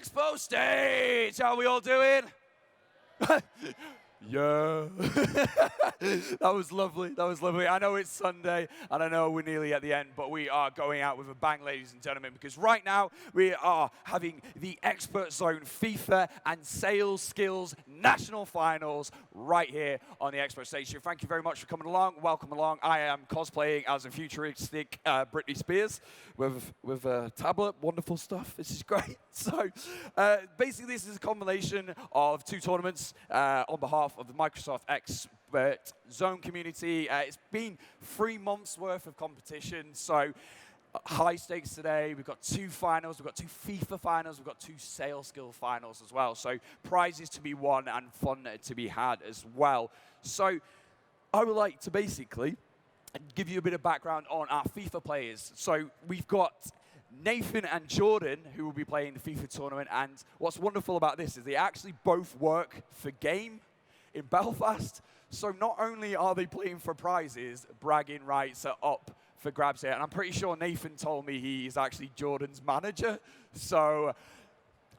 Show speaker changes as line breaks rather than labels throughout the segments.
Expo stage. How are we all doing? Yeah. That was lovely. That was lovely. I know it's Sunday, and I know we're nearly at the end, but we are going out with a bang, ladies and gentlemen, because right now we are having the ExpertZone FIFA and Sales Skills National Finals right here on the Expo Station. Thank you very much for coming along. Welcome along. I am cosplaying as a futuristic Britney Spears with a tablet. Wonderful stuff. This is great. So basically, this is a combination of two tournaments on behalf of the Microsoft ExpertZone community. It's been 3 months worth of competition, so high stakes today. We've got 2 finals, we've got 2 FIFA finals, we've got 2 sales skill finals as well. So prizes to be won and fun to be had as well. So I would like to basically give you a bit of background on our FIFA players. So we've got Nathan and Jordan, who will be playing the FIFA tournament, and what's wonderful about this is they actually both work for Game in Belfast. So not only are they playing for prizes, bragging rights are up for grabs here. And I'm pretty sure Nathan told me he is actually Jordan's manager. So,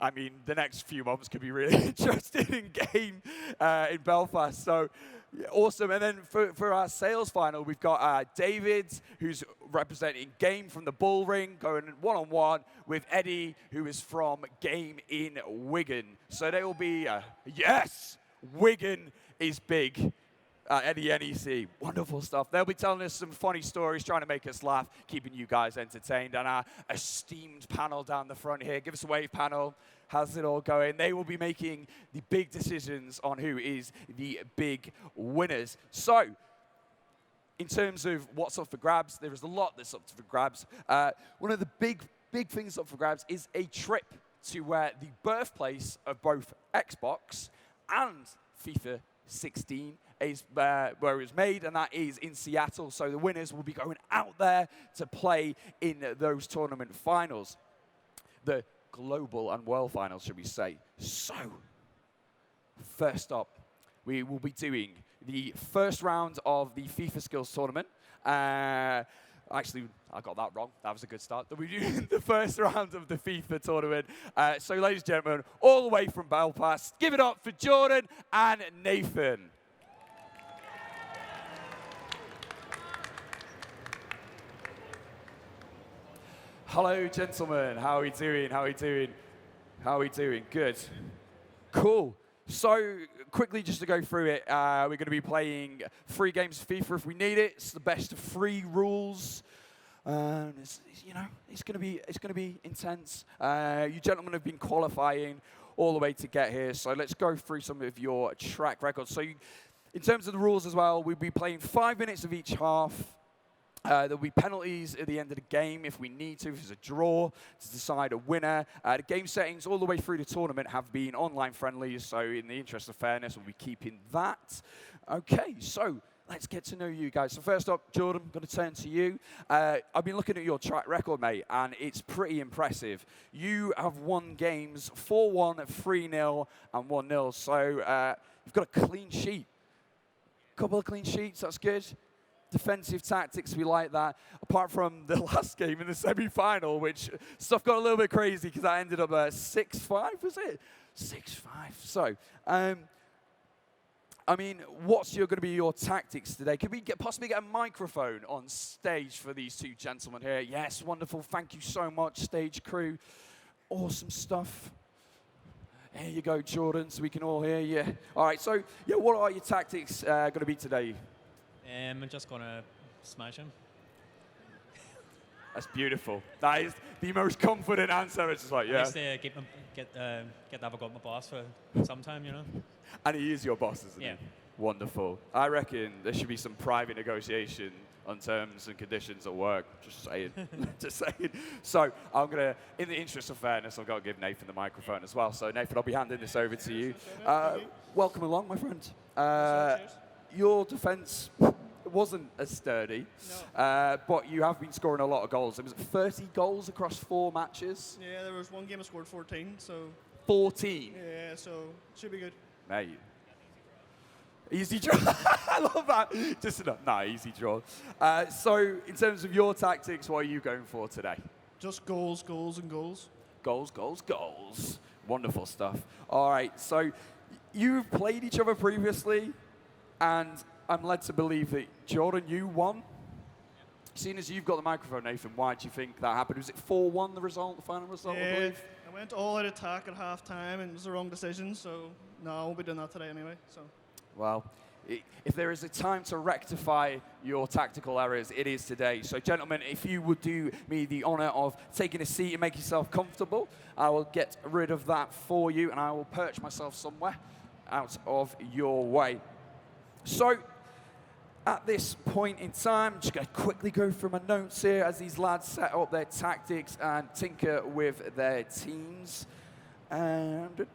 I mean, the next few months could be really interesting in Game in Belfast. So, yeah, awesome. And then for our sales final, we've got David, who's representing Game from the Bull Ring, going one-on-one with Eddie, who is from Game in Wigan. So they will be, yes, Wigan is big. Eddie NEC, wonderful stuff. They'll be telling us some funny stories, trying to make us laugh, keeping you guys entertained. And our esteemed panel down the front here, give us a wave, panel. How's it all going? They will be making the big decisions on who is the big winners. So, in terms of what's up for grabs, there is a lot that's up for grabs. One of the big things up for grabs is a trip to where the birthplace of both Xbox and FIFA16 is where it was made, and that is in Seattle. So the winners will be going out there to play in those tournament finals. The global and world finals, should we say. So, first up, we will be doing the first round of the FIFA Skills Tournament. Actually, I got that wrong. That was a good start. We're doing the first round of the FIFA tournament. So, ladies and gentlemen, all the way from Belfast, give it up for Jordan and Nathan. Hello, gentlemen. How are we doing? How are we doing? How are we doing? Good. Cool. So, quickly, just to go through it, we're going to be playing 3 games of FIFA if we need it. It's the best of 3 rules. It's going to be intense. You gentlemen have been qualifying all the way to get here. So let's go through some of your track records. So, in terms of the rules as well, we'll be playing 5 minutes of each half. There'll be penalties at the end of the game if we need to, if there's a draw, to decide a winner. The game settings all the way through the tournament have been online friendly, so in the interest of fairness, we'll be keeping that. Okay, so let's get to know you guys. So first up, Jordan, I'm going to turn to you. I've been looking at your track record, mate, and it's pretty impressive. You have won games 4-1, 3-0, and 1-0, so you've got a clean sheet. Couple of clean sheets, that's good. Defensive tactics, we like that. Apart from the last game in the semi-final, which stuff got a little bit crazy because I ended up 6-5, was it? 6-5. So, I mean, what's going to be your tactics today? Could we possibly get a microphone on stage for these 2 gentlemen here? Yes, wonderful. Thank you so much, stage crew. Awesome stuff. Here you go, Jordan, so we can all hear you. All right, so, yeah, what are your tactics going to be today?
I'm just going to smash him.
That's beautiful. That is the most confident answer. It's just like, yeah.
At least get to have a go at my boss for some time, you know.
And he is your boss, isn't he? Wonderful. I reckon there should be some private negotiation on terms and conditions at work. Just saying. Just saying. So I'm going to, in the interest of fairness, I've got to give Nathan the microphone as well. So Nathan, I'll be handing this over to you. Welcome along, my friend. Your defense wasn't as sturdy, but you have been scoring a lot of goals. It was 30 goals across 4 matches.
Yeah, there was one game I scored 14, so...
14?
Yeah, so should be good.
Mate. Easy draw. I love that. Just enough. Nah, easy draw. So, in terms of your tactics, what are you going for today?
Just goals, goals, and goals.
Goals, goals, goals. Wonderful stuff. All right, so you've played each other previously, and I'm led to believe that, Jordan, you won. Seeing as you've got the microphone, Nathan, why do you think that happened? Was it 4-1 the result, the final result, I
Yeah,
believe?
I went all out attack at half time and it was the wrong decision, so no, I won't be doing that today anyway. So.
Well, if there is a time to rectify your tactical errors, it is today. So, gentlemen, if you would do me the honor of taking a seat and make yourself comfortable, I will get rid of that for you, and I will perch myself somewhere out of your way. So, at this point in time, I'm just going to quickly go through my notes here as these lads set up their tactics and tinker with their teams. And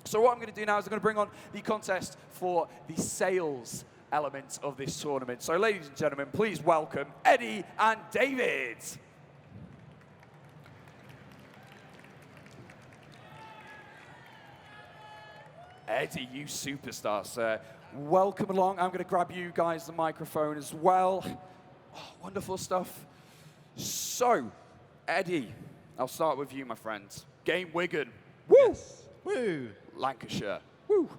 so what I'm going to do now is I'm going to bring on the contest for the sales element of this tournament. So ladies and gentlemen, please welcome Eddie and David. Eddie, you superstar, sir. Welcome along. I'm going to grab you guys the microphone as well. Oh, wonderful stuff. So, Eddie, I'll start with you, my friend. Game Wigan. Woo!
Yes. Woo!
Lancashire. Woo!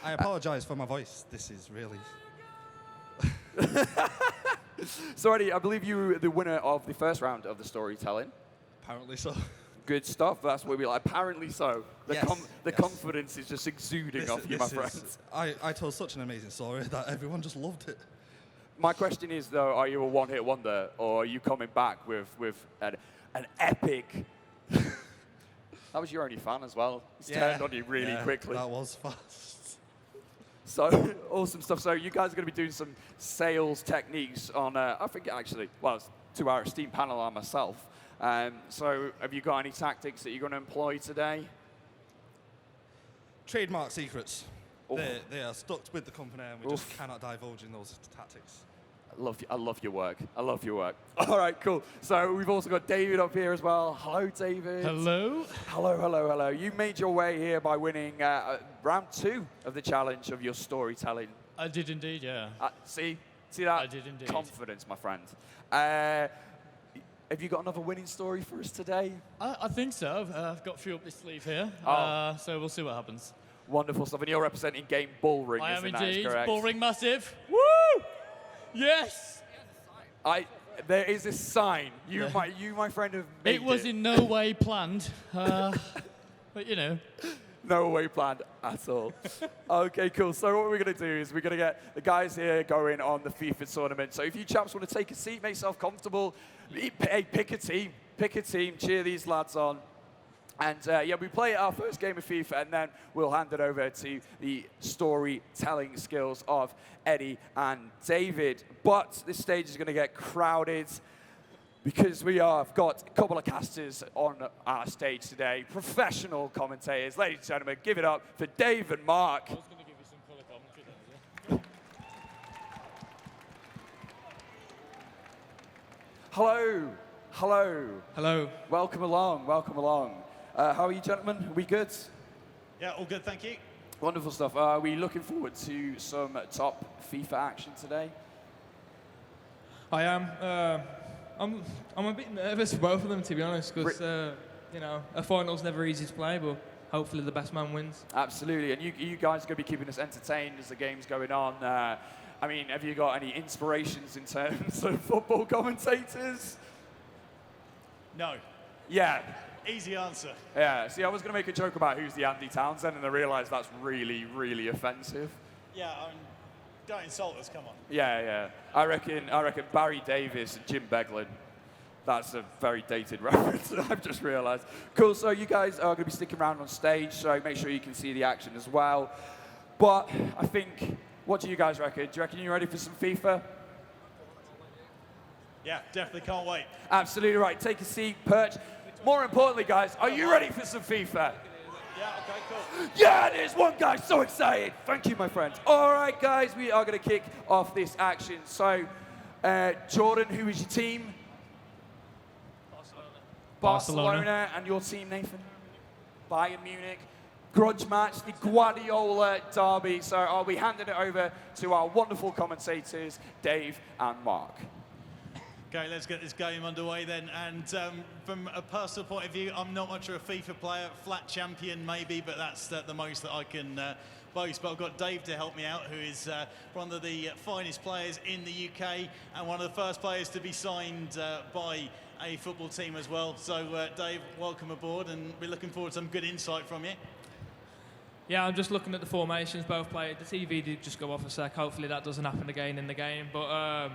I apologise for my voice. This is really...
So, Eddie, I believe you were the winner of the first round of the storytelling.
Apparently so.
Good stuff. That's what we like. Apparently so. The
Yes.
confidence is just exuding off you, my friend.
I told such an amazing story that everyone just loved it.
My question is, though, are you a one-hit wonder, or are you coming back with an epic... That was your only fan as well. He's turned on you really quickly.
That was fast.
So, awesome stuff. So you guys are going to be doing some sales techniques on, I think actually, well, it's to our esteemed panel and myself. So have you got any tactics that you're going to employ today?
Trademark secrets.
Oof.
They are stuck with the company and we just cannot divulge in those tactics.
I love your work. I love your work. All right, cool. So we've also got David up here as well. Hello, David.
Hello.
Hello, hello, hello. You made your way here by winning round 2 of the challenge of your storytelling.
I did indeed, yeah.
See that?
I did indeed.
Confidence, my friend. Have you got another winning story for us today?
I think so. I've got a few up my sleeve here, so we'll see what happens.
Wonderful stuff. And you're representing Game Bullring,
I am
isn't that
indeed.
correct?
Bullring massive. Woo! Yes!
There is a sign. You, my friend, have made it.
It was in no way planned, but you know.
No way planned at all. Okay, cool. So what we're going to do is we're going to get the guys here going on the FIFA tournament. So if you chaps want to take a seat, make yourself comfortable, hey, pick a team, cheer these lads on. And yeah, we play our first game of FIFA, and then we'll hand it over to the storytelling skills of Eddie and David. But this stage is going to get crowded because we have got a couple of casters on our stage today, professional commentators. Ladies and gentlemen, give it up for Dave and Mark.
I was going to give you some colour commentary then,
Hello, hello.
Hello.
Welcome along, welcome along. How are you, gentlemen? Are we good?
Yeah, all good, thank you.
Wonderful stuff. Are we looking forward to some top FIFA action today?
I am. I'm a bit nervous for both of them, to be honest, because you know, a final's never easy to play, but hopefully the best man wins.
Absolutely, and you guys are going to be keeping us entertained as the game's going on. I mean, have you got any inspirations in terms of football commentators?
No.
Yeah.
Easy answer.
Yeah, see, I was going to make a joke about who's the Andy Townsend, and I realised that's really, really offensive.
Yeah, I mean, don't insult us, come on.
Yeah, yeah. I reckon Barry Davis and Jim Beglin. That's a very dated reference, I've just realised. Cool, so you guys are going to be sticking around on stage, so make sure you can see the action as well. But I think, what do you guys reckon? Do you reckon you're ready for some FIFA?
Yeah, definitely can't wait.
Absolutely right. Take a seat, perch. More importantly, guys, are you ready for some FIFA?
Yeah, okay, cool.
Yeah, there's one guy so excited. Thank you, my friends. All right, guys, we are going to kick off this action. So, Jordan, who is your team? Barcelona. And your team, Nathan? Bayern Munich. Grudge match, the Guardiola derby. So I'll be handing it over to our wonderful commentators, Dave and Mark.
Okay, let's get this game underway then. And from a personal point of view, I'm not much of a FIFA player, flat champion maybe, but that's the most that I can boast. But I've got Dave to help me out, who is one of the finest players in the UK and one of the first players to be signed by a football team as well. So Dave, welcome aboard, and we're looking forward to some good insight from you.
Yeah, I'm just looking at the formations both played. The TV did just go off a sec. Hopefully that doesn't happen again in the game. But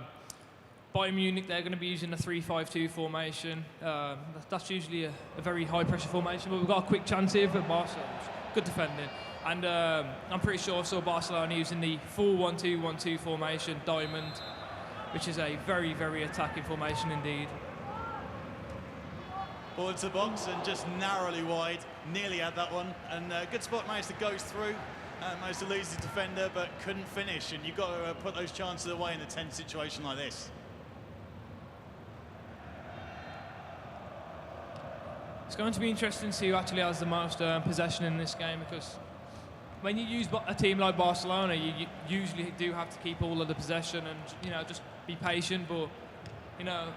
Bayern Munich, they're going to be using a 3-5-2 formation. That's usually a very high-pressure formation, but we've got a quick chance here for Barcelona. Good defending. And I'm pretty sure I saw Barcelona using the 4-1-2-1-2 formation, diamond, which is a very, very attacking formation indeed.
Ball into the box and just narrowly wide. Nearly had that one. And good spot, managed to go through. Managed to lose the defender, but couldn't finish. And you've got to put those chances away in a tense situation like this.
It's going to be interesting to see who actually has the most possession in this game, because when you use a team like Barcelona, you usually do have to keep all of the possession and, you know, just be patient. But, you know,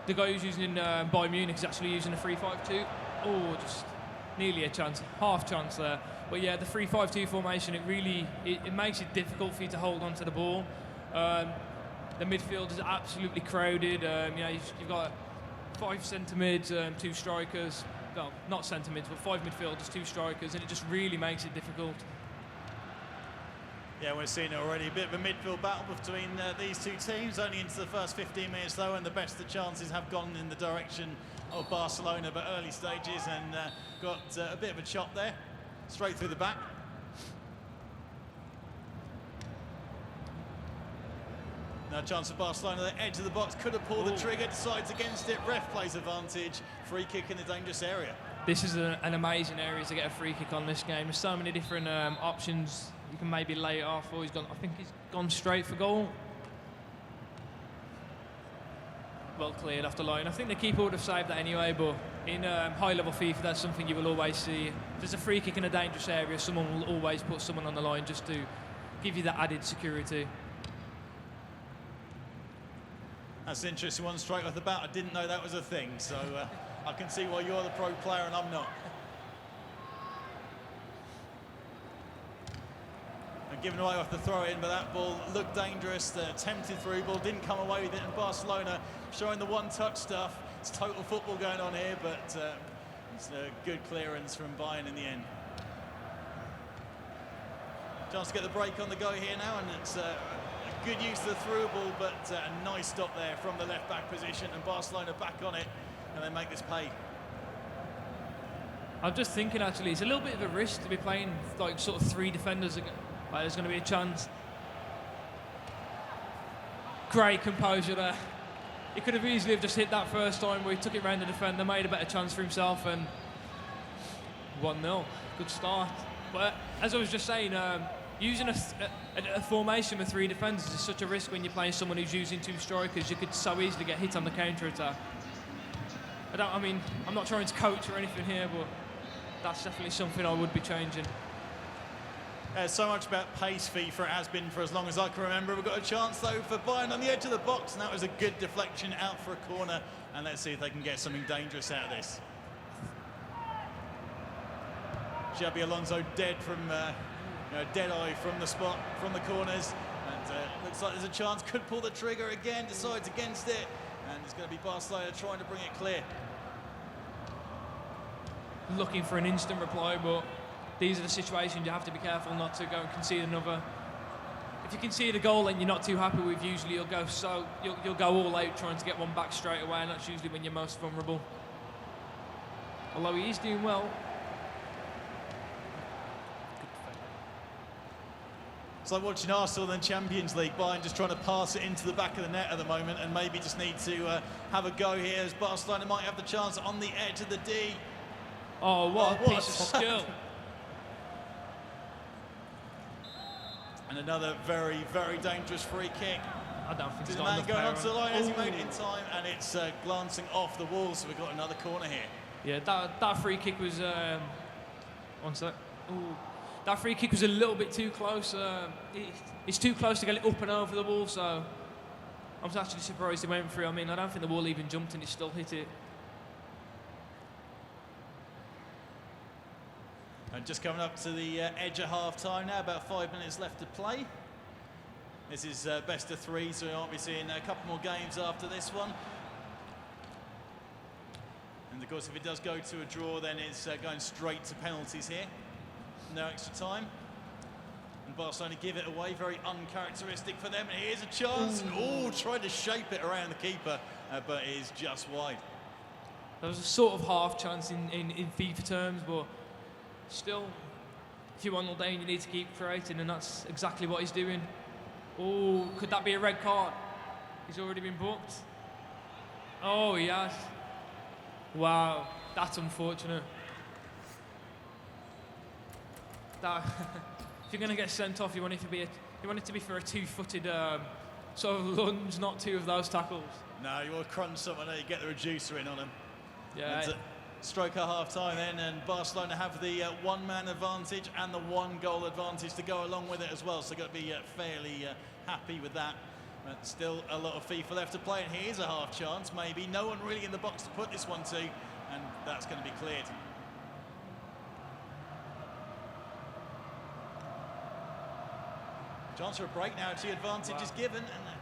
the guy who's using Bayern Munich is actually using a 3-5-2. Oh, just nearly a chance, half chance there. But yeah, the 3-5-2 formation, it makes it difficult for you to hold onto the ball. The midfield is absolutely crowded. You know, you've got 5 centre mids, 2 strikers. Well, not centre mids, but 5 midfielders, 2 strikers, and it just really makes it difficult.
Yeah, we're seeing it already. A bit of a midfield battle between these two teams, only into the first 15 minutes though, and the best of the chances have gone in the direction of Barcelona, but early stages, and got a bit of a chop there, straight through the back. Now chance for Barcelona, the edge of the box, could have pulled the trigger, decides against it, ref plays advantage, free kick in a dangerous area.
This is an amazing area to get a free kick on this game. There's so many different options. You can maybe lay it off, or I think he's gone straight for goal. Well cleared off the line. I think the keeper would have saved that anyway, but in high-level FIFA, that's something you will always see. If there's a free kick in a dangerous area, someone will always put someone on the line just to give you that added security.
That's an interesting one straight off the bat. I didn't know that was a thing, so I can see why you're the pro player and I'm not. And given away off the throw-in, but that ball looked dangerous. The attempted through ball didn't come away with it, and Barcelona showing the one-touch stuff. It's total football going on here, but it's a good clearance from Bayern in the end. Chance to get the break on the go here now, and it's good use of the through ball, but a nice stop there from the left-back position, and Barcelona back on it, and they make this pay.
I'm just thinking, actually, it's a little bit of a risk to be playing like sort of 3 defenders. Like, there's going to be a chance. Great composure there. He could have easily have just hit that first time where he took it round the defender, made a better chance for himself, and 1-0. Good start. But as I was just saying, using a formation with 3 defenders is such a risk when you're playing someone who's using 2 strikers. You could so easily get hit on the counter-attack. I mean, I'm not trying to coach or anything here, but that's definitely something I would be changing.
So much about pace FIFA it has been for as long as I can remember. We've got a chance though for Bayern on the edge of the box, and that was a good deflection out for a corner, and let's see if they can get something dangerous out of this. Xabi Alonso dead from dead eye from the spot, from the corners, and looks like there's a chance, could pull the trigger again, decides against it, and it's going to be Barcelona trying to bring it clear.
Looking for an instant reply, but these are the situations you have to be careful not to go and concede another. If you concede a goal and you're not too happy with, usually you'll go all out trying to get one back straight away, and that's usually when you're most vulnerable. Although he is doing well.
It's like watching Arsenal in the Champions League. Bayern just trying to pass it into the back of the net at the moment, and maybe just need to have a go here, as Barcelona might have the chance on the edge of the D.
Oh, what a piece of skill.
And another very, very dangerous free kick.
I don't think
the man going onto the line as he made it in time, and it's glancing off the wall, so we've got another corner here.
Yeah, that free kick was... one sec. Ooh. That free kick was a little bit too close. It's too close to get it up and over the wall, so I'm actually surprised he went through. I mean, I don't think the wall even jumped and he still hit it.
And just coming up to the edge of half-time now, about 5 minutes left to play. This is best of 3, so we might be seeing a couple more games after this one. And of course, if it does go to a draw, then it's going straight to penalties here. No extra time. And Barcelona give it away, very uncharacteristic for them. And here's a chance. Oh, trying to shape it around the keeper, but it is just wide.
There was a sort of half chance in FIFA terms, but still, if you want all day, you need to keep creating, and that's exactly what he's doing. Oh, could that be a red card? He's already been booked. Oh, he has. Wow, that's unfortunate. That if you're going to get sent off, you want it to be for a two-footed sort of lunge, not two of those tackles.
No, you want to crunch someone there, you get the reducer in on him.
Yeah.
And, stroke at half-time then, and Barcelona have the one-man advantage and the one-goal advantage to go along with it as well, so they've got to be fairly happy with that. But still a lot of FIFA left to play, and here's a half chance, maybe. No one really in the box to put this one to, and that's going to be cleared. Chance for a break now, actually, advantage is given, and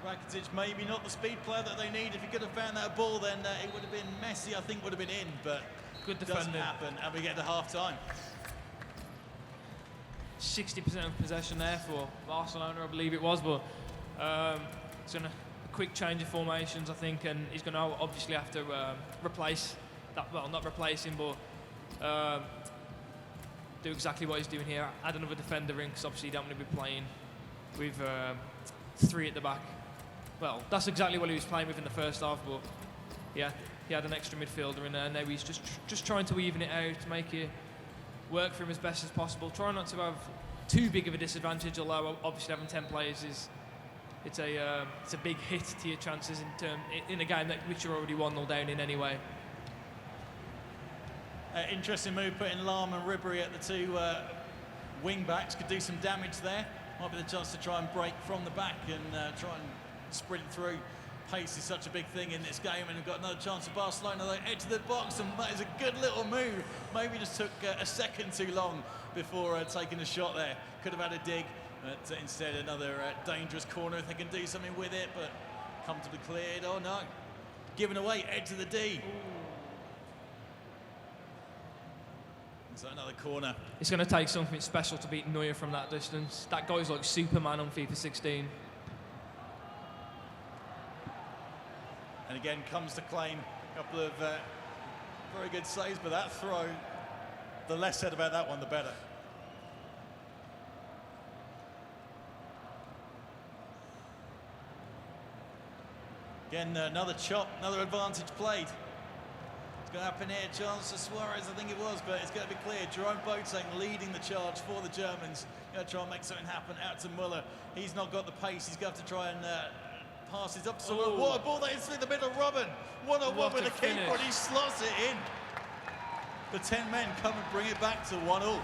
Rakitic maybe not the speed player that they need. If he could have found that ball, then it would have been Messi, I think, would have been in, but
good
it doesn't
defending.
happen, and we get to half-time.
60% of possession there for Barcelona, I believe it was, but it's going to a quick change of formations, I think, and he's going to obviously have to replace that. Well, not replace him, but do exactly what he's doing here. Add another defender in, because obviously you don't want to be playing with 3 at the back. Well, that's exactly what he was playing with in the first half, but yeah, he had an extra midfielder in there, and now he's just trying to even it out, to make it work for him as best as possible. Try not to have too big of a disadvantage, although obviously having 10 players it's a big hit to your chances in a game which you're already 1-0 down in anyway.
Interesting move, putting Lam and Ribery at the 2 wing backs, could do some damage there. Might be the chance to try and break from the back and try and sprint through. Pace is such a big thing in this game, and we've got another chance of Barcelona. They edge the box, and that is a good little move. Maybe just took a second too long before taking a shot there. Could have had a dig, but instead another dangerous corner if they can do something with it, but comfortably cleared. Oh no, given away, edge of the D. So another corner.
It's going to take something special to beat Neuer from that distance. That guy's like Superman on FIFA 16.
And again, comes to claim a couple of very good saves, but that throw, the less said about that one, the better. Again, another chop, another advantage played. It's going to happen here, chance for Suarez, I think it was, but it's going to be clear. Jerome Boateng leading the charge for the Germans. Going to try and make something happen out to Muller. He's not got the pace, he's going to have to try and passes up to someone. What a ball that is through the middle, Robin. 1-on-1 with the keeper, and he slots it in. The 10 men come and bring it back to 1-0.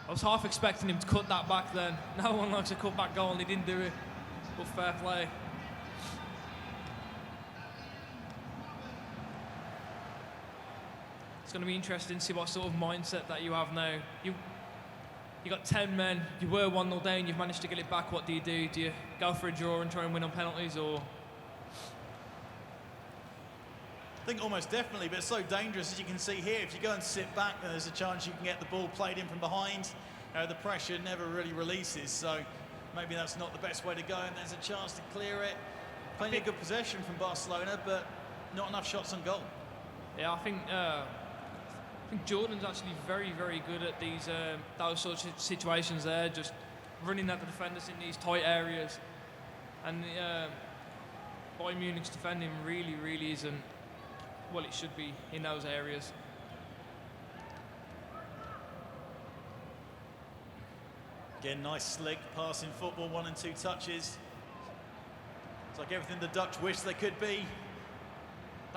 I was half expecting him to cut that back then. No one likes a cut back goal, and he didn't do it. But fair play. It's going to be interesting to see what sort of mindset that you have now. You got 10 men, you were 1-0 down, you've managed to get it back. What do? Do you go for a draw and try and win on penalties, or?
I think almost definitely, but it's so dangerous, as you can see here. If you go and sit back, then there's a chance you can get the ball played in from behind. The pressure never really releases, so maybe that's not the best way to go, and there's a chance to clear it. Plenty of good possession from Barcelona, but not enough shots on goal.
Yeah, I think Jordan's actually very, very good at these those sorts of situations there, just running at the defenders in these tight areas. And Bayern Munich's defending really, really isn't what it should be in those areas.
Again, nice slick passing football, 1 and 2 touches. It's like everything the Dutch wish they could be.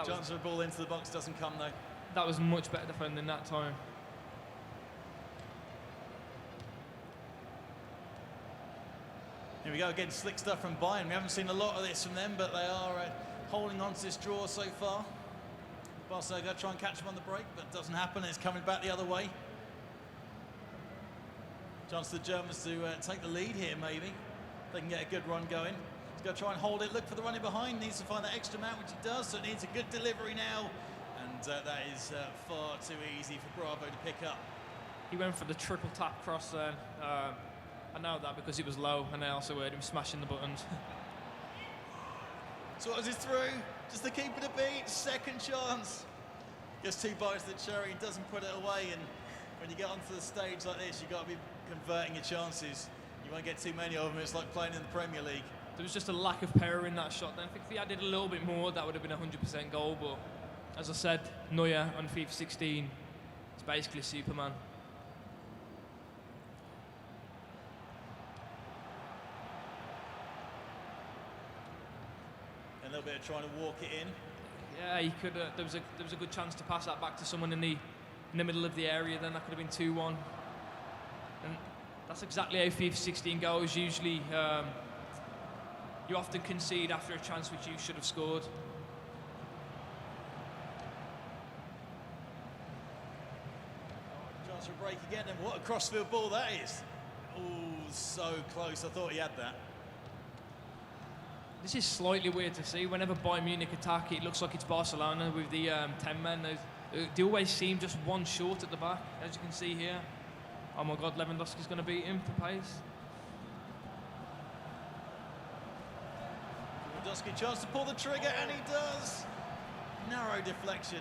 Chance of a ball into the box doesn't come though.
That was much better defending that time.
we go again, slick stuff from Bayern. We haven't seen a lot of this from them, but they are holding on to this draw so far. Barcelona going to try and catch them on the break, but it doesn't happen. It's coming back the other way. Chance for the Germans to take the lead here, maybe. They can get a good run going. He's going to try and hold it. Look for the running behind. Needs to find that extra man, which he does. So it needs a good delivery now. And that is far too easy for Bravo to pick up.
He went for the triple tap cross there. I know that because it was low, and I also heard him smashing the buttons.
So what was it through? Just to keep it a beat. Second chance. Gets 2 bites of the cherry and doesn't put it away. And when you get onto the stage like this, you've got to be converting your chances. You won't get too many of them. It's like playing in the Premier League.
There was just a lack of power in that shot then. I think if he added a little bit more, that would have been a 100% goal. But as I said, Neuer on FIFA 16 is basically Superman.
A little bit of trying to walk it in.
Yeah, he could. There was a good chance to pass that back to someone in the middle of the area. Then that could have been 2-1. And that's exactly how FIFA 16 goes. Usually, you often concede after a chance which you should have scored.
Chance for a break again, and what a crossfield ball that is. Oh, so close. I thought he had that.
This is slightly weird to see. Whenever Bayern Munich attack, it looks like it's Barcelona with the 10 men. They always seem just one short at the back, as you can see here. Oh my God, Lewandowski's going to beat him for pace.
Lewandowski chance to pull the trigger, and he does. Narrow deflection.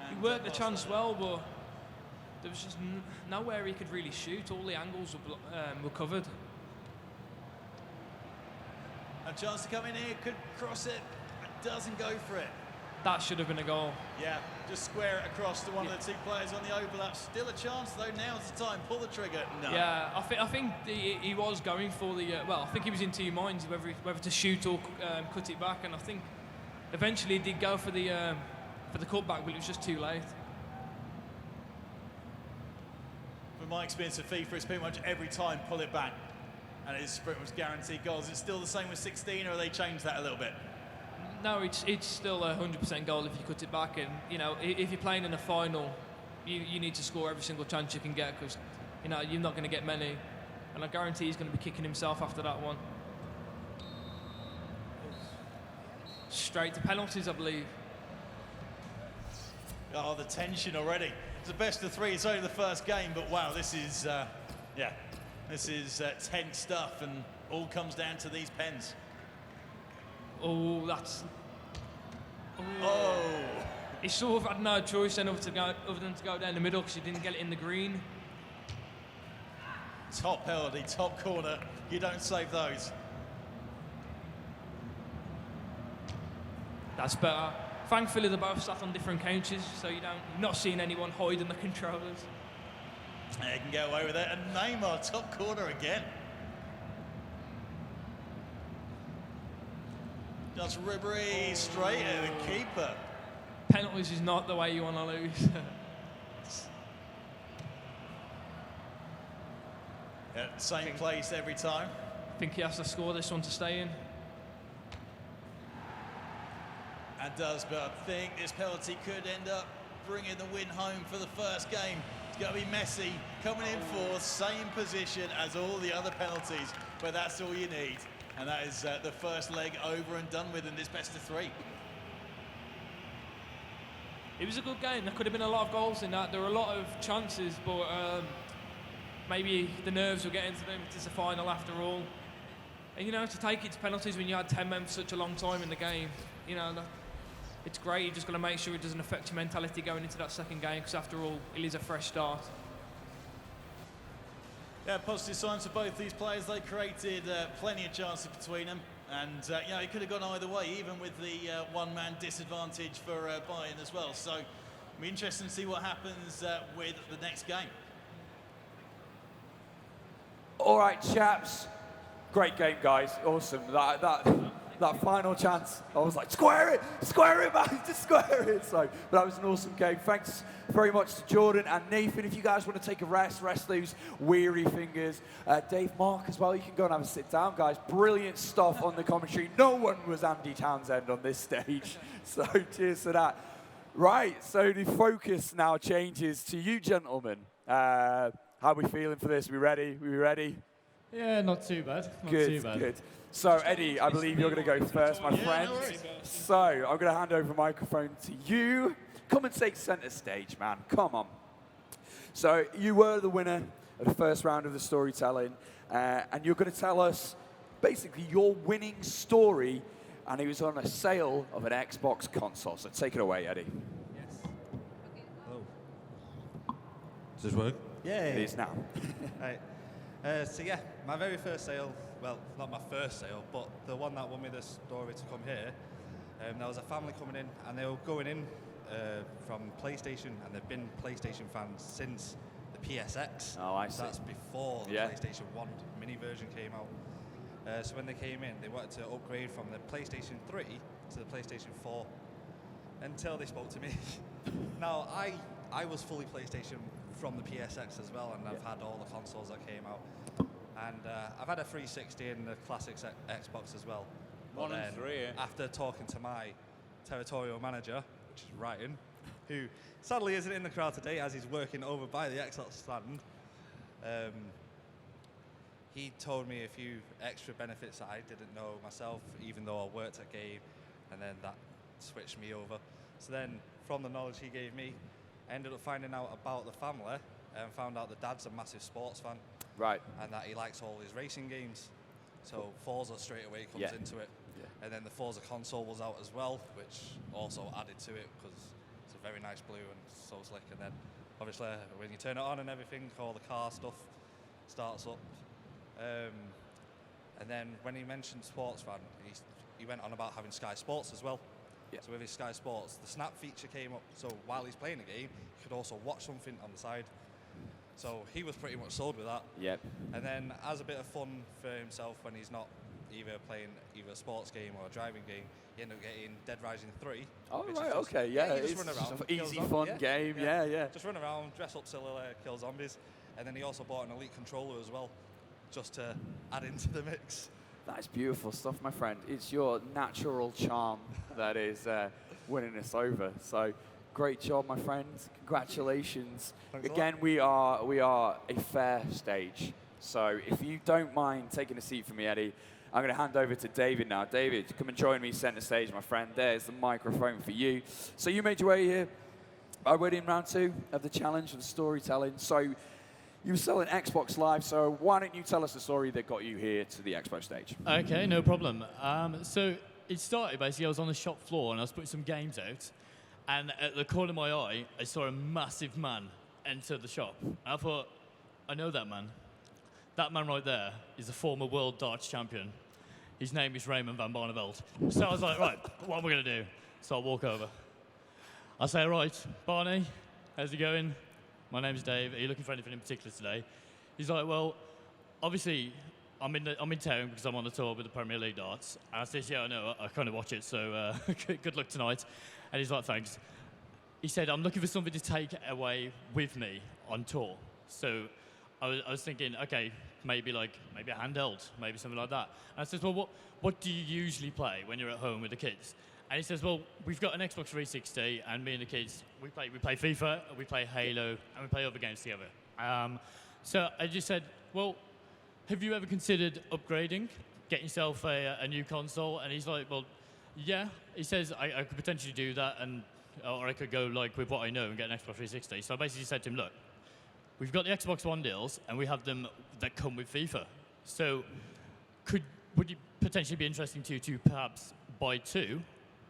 He worked the chance well, but there was just nowhere he could really shoot. All the angles were covered.
A chance to come in here, could cross it, but doesn't go for it.
That should have been a goal.
Yeah, just square it across to one of the 2 players on the overlap. Still a chance though, now's the time, pull the trigger. No.
Yeah, I think he was going for the, well, I think he was in 2 minds whether to shoot or cut it back, and I think eventually he did go for the cutback, but it was just too late.
From my experience of FIFA, it's pretty much every time pull it back. And it's pretty much guaranteed goals. It's still the same with 16, or have they changed that a little bit?
No, it's still a 100% goal if you cut it back. And, you know, if you're playing in a final, you need to score every single chance you can get because, you know, you're not going to get many. And I guarantee he's going to be kicking himself after that one. Straight to penalties, I believe.
Oh, the tension already. It's the best of 3. It's only the first game, but wow, this is, yeah. This is tense stuff, and all comes down to these pens.
Oh, that's...
Oh!
He sort of had no choice then other than to go down the middle because he didn't get it in the green.
Top penalty, top corner. You don't save those.
That's better. Thankfully, they're both sat on different couches, so you're not seeing anyone hiding the controllers.
They can get away with it. And Neymar, top corner again. Just Ribery straight at the keeper.
Penalties is not the way you want to lose.
Yeah, same place every time.
I think he has to score this one to stay in.
And does, but I think this penalty could end up bringing the win home for the first game. It's got to be Messi coming in for same position as all the other penalties, but that's all you need. And that is the first leg over and done with in this best of 3.
It was a good game. There could have been a lot of goals in that. There were a lot of chances, but maybe the nerves were getting to them. It's a final after all. And, you know, to take it to penalties when you had 10 men for such a long time in the game, you know, it's great. You just got to make sure it doesn't affect your mentality going into that second game, because after all, it is a fresh start.
Yeah, positive signs for both these players. They created plenty of chances between them, and you know, it could have gone either way, even with the one-man disadvantage for Bayern as well. So, it'll be interesting to see what happens with the next game.
All right, chaps. Great game, guys. Awesome. that final chance, I was like, square it, man, just square it. So, but that was an awesome game. Thanks very much to Jordan and Nathan. If you guys want to take a rest those weary fingers. Dave, Mark as well, you can go and have a sit down, guys. Brilliant stuff on the commentary. No one was Andy Townsend on this stage, so cheers to that. Right, so the focus now changes to you gentlemen. How are we feeling for this? We ready? We ready?
Yeah, not too bad. Not
Good,
too bad.
good. So, Eddie, I believe you're going to go first, my friend. So, I'm going to hand over the microphone to you. Come and take center stage, man. Come on. So, you were the winner of the first round of the storytelling, and you're going to tell us basically your winning story, and it was on a sale of an Xbox console. So, take it away, Eddie.
Yes. Hello. Does this work?
Yeah.
It is now.
Right. So yeah, my very first sale, well, not my first sale, but the one that won me the story to come here, there was a family coming in, and they were going in from PlayStation, and they've been PlayStation fans since the PSX.
Oh, I see.
So that's before the
Yeah.
PlayStation 1 mini version came out. So when they came in, they wanted to upgrade from the PlayStation 3 to the PlayStation 4, until they spoke to me. Now, I was fully PlayStation from the PSX as well, and I've had all the consoles that came out. And I've had a 360 and the classics Xbox as well.
One and three, yeah.
After talking to my territorial manager, which is Ryan, who sadly isn't in the crowd today as he's working over by the Xbox stand, he told me a few extra benefits that I didn't know myself, even though I worked at Game, and then that switched me over. So then, from the knowledge he gave me, I ended up finding out about the family, and found out the dad's a massive sports fan.
Right.
And that he likes all his racing games. So Forza straight away comes into it.
Yeah.
And then the Forza console was out as well, which also added to it because it's a very nice blue and so slick. And then obviously when you turn it on and everything, all the car stuff starts up. And then when he mentioned sports fan, he went on about having Sky Sports as well.
Yeah.
So with his Sky Sports, the Snap feature came up. So while he's playing a game, he could also watch something on the side. So he was pretty much sold with that.
Yep.
And then as a bit of fun for himself when he's not either playing either a sports game or a driving game, he ended up getting Dead Rising 3.
Oh,
which
right,
is just,
okay, yeah.
you just
It's
run around,
an
kill
easy,
zombies,
fun game, yeah.
Just run around, dress up silly, kill zombies. And then he also bought an Elite controller as well, just to add into the mix.
That's beautiful stuff, my friend. It's your natural charm that is winning us over. So, great job, my friend. Congratulations.
Thanks a lot.
Again, we are a fair stage. So, if you don't mind taking a seat for me, Eddie, I'm going to hand over to David now. David, come and join me center stage, my friend. There's the microphone for you. So, you made your way here by winning round 2 of the challenge of storytelling. So, you were selling Xbox Live, so why don't you tell us the story that got you here to the Expo stage?
Okay, no problem. So it started basically, I was on the shop floor and I was putting some games out, and at the corner of my eye, I saw a massive man enter the shop. And I thought, I know that man. That man right there is a former world darts champion. His name is Raymond van Barneveld. So I was like, right, what am I going to do? So I walk over. I say, right, Barney, how's it going? My name's Dave. Are you looking for anything in particular today? He's like, well, obviously, I'm in town because I'm on the tour with the Premier League darts. And I said, yeah, I know. I kind of watch it, so good luck tonight. And he's like, thanks. He said, I'm looking for something to take away with me on tour. So I was thinking, okay, maybe a handheld, maybe something like that. And I said, well, what do you usually play when you're at home with the kids? And he says, well, we've got an Xbox 360, and me and the kids, we play FIFA, we play Halo, and we play other games together. So I just said, well, have you ever considered upgrading, getting yourself a new console? And he's like, well, yeah. He says, I could potentially do that, or I could go with what I know and get an Xbox 360. So I basically said to him, look, we've got the Xbox One deals, and we have them that come with FIFA. So would you potentially be interesting to perhaps buy 2?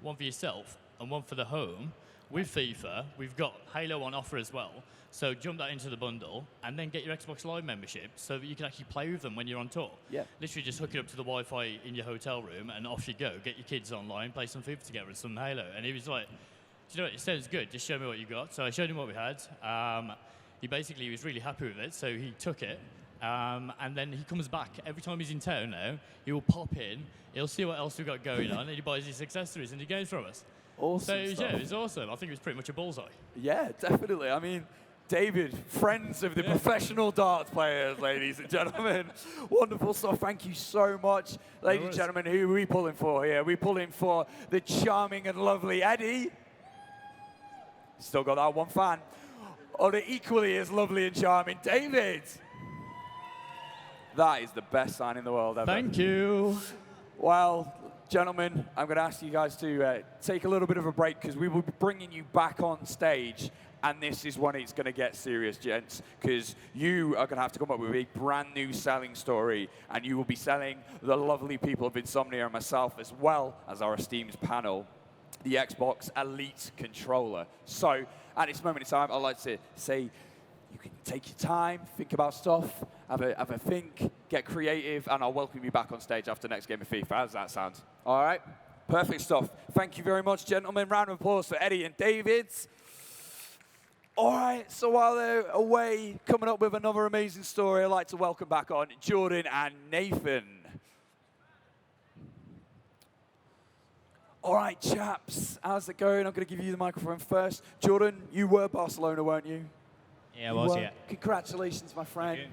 One for yourself and one for the home with FIFA. We've got Halo on offer as well. So jump that into the bundle and then get your Xbox Live membership so that you can actually play with them when you're on tour. Yeah. Literally just hook it up to the Wi-Fi in your hotel room and off you go. Get your kids online, play some FIFA together and some Halo. And he was like, do you know what, it sounds good. Just show me what you got. So I showed him what we had. He was really happy with it. So he took it And then he comes back every time he's in town now. He will pop in, he'll see what else we've got going on, and he buys his accessories and he goes from us.
Awesome
So
stuff.
yeah, it's awesome. I think it was pretty much a bullseye.
Yeah, definitely. I mean, David, friends of the professional darts players, ladies and gentlemen. Wonderful stuff. Thank you so much. Ladies and gentlemen, who are we pulling for here? We're pulling for the charming and lovely Eddie. Still got that one fan. Or the equally as lovely and charming David. That is the best sign in the world ever.
Thank you.
Well, gentlemen, I'm going to ask you guys to take a little bit of a break because we will be bringing you back on stage. And this is when it's going to get serious, gents, because you are going to have to come up with a brand new selling story, and you will be selling the lovely people of Insomnia and myself, as well as our esteemed panel, the Xbox Elite Controller. So, at this moment in time, I'd like to say you can take your time, think about stuff, have a think, get creative, and I'll welcome you back on stage after the next game of FIFA. How does that sound? All right? Perfect stuff. Thank you very much, gentlemen. Round of applause for Eddie and David. All right, so while they're away, coming up with another amazing story, I'd like to welcome back on Jordan and Nathan. All right, chaps, how's it going? I'm going to give you the microphone first. Jordan, you were Barcelona, weren't you?
Yeah, I was, yeah.
Congratulations, my friend.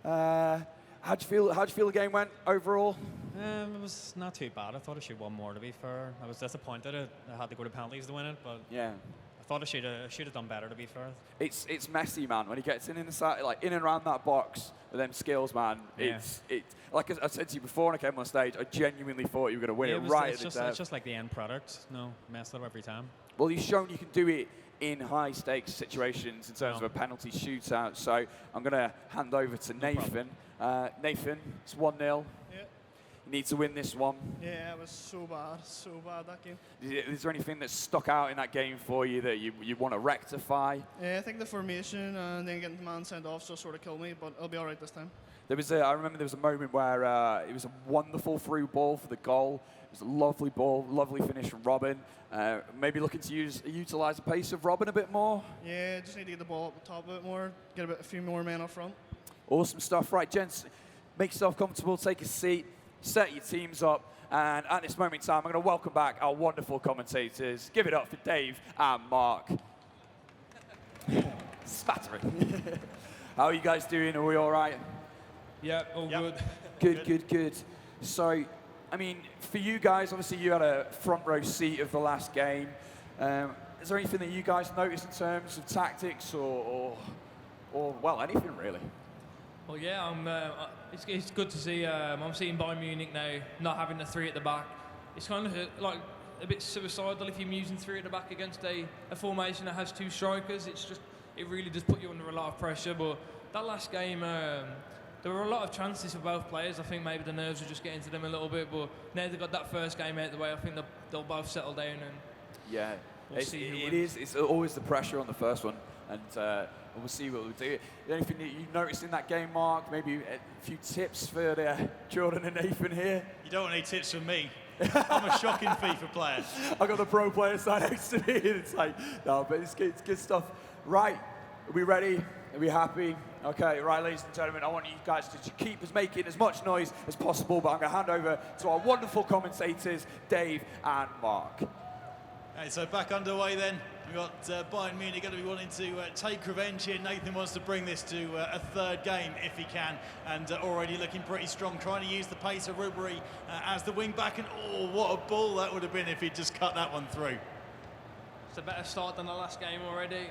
How'd you feel the game went overall?
It was not too bad. I thought I should have won more, to be fair. I was disappointed I had to go to penalties to win it, but
Yeah.
I thought I should have done better, to be fair.
It's messy, man. When he gets in the side, like in and around that box with them skills, man.
Yeah.
It's like I said to you before when I came on stage, I genuinely thought you were going to win
Yeah,
it right
it's
at the
just like the end product. No, mess it up every time.
Well, you've shown you can do it in high-stakes situations in terms of a penalty shootout. So I'm going to hand over to Nathan. Nathan, it's 1-0.
Yeah.
You need to win this one.
Yeah, it was so bad that game.
Is there anything that stuck out in that game for you that you want to rectify?
Yeah, I think the formation and then getting the man sent off just sort of killed me, but I'll be all right this time.
I remember there was a moment where it was a wonderful through ball for the goal. It was a lovely ball, lovely finish from Robin. Maybe looking to utilize the pace of Robin a bit more.
Yeah, just need to get the ball up the top a bit more, get a few more men up front.
Awesome stuff. Right, gents, make yourself comfortable, take a seat, set your teams up, and at this moment in time, I'm going to welcome back our wonderful commentators. Give it up for Dave and Mark. Spattering. How are you guys doing? Are we all right?
Yeah, all good.
Good. So, I mean, for you guys, obviously you had a front row seat of the last game. Is there anything that you guys noticed in terms of tactics or well, anything really?
Well, yeah, it's good to see. I'm seeing Bayern Munich now not having the three at the back. It's kind of like a bit suicidal if you're using three at the back against a formation that has two strikers. It really does put you under a lot of pressure. But that last game, there were a lot of chances for both players. I think maybe the nerves were just getting to them a little bit. But now they've got that first game out of the way, I think they'll both settle down and
yeah,
we'll see who
it
wins.
is. It's always the pressure on the first one, and we'll see what we'll do. Anything that you noticed in that game, Mark? Maybe a few tips for Jordan and Nathan here.
You don't want any tips from me. I'm a shocking FIFA player.
I got the pro player side next to me, and it's like, no, but it's good stuff. Right, are we ready? Are we happy? Okay, right, ladies and gentlemen, I want you guys to keep us making as much noise as possible, but I'm going to hand over to our wonderful commentators, Dave and Mark.
Okay, so back underway then. We've got Bayern Munich going to be wanting to take revenge here. Nathan wants to bring this to a third game if he can, and already looking pretty strong, trying to use the pace of Ribery as the wing back, and oh, what a ball that would have been if he'd just cut that one through.
It's a better start than the last game already.